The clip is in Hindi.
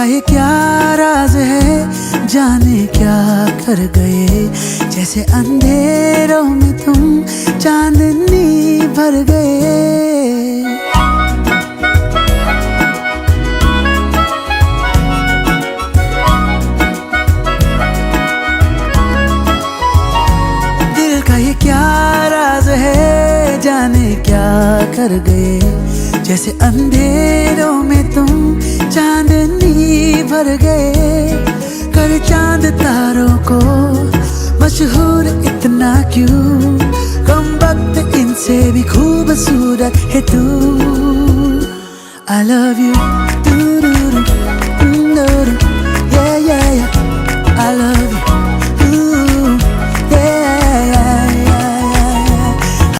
का ये क्या राज है, जाने क्या कर गए, जैसे अंधेरों में तुम चांदनी भर गए। दिल का ये क्या राज है, जाने क्या कर गए, जैसे अंधेरों में तुम चांदनी भर गए। कर चांद तारों को मशहूर इतना क्यों, कम वक्त इनसे भी खूबसूरत है तू। I love you।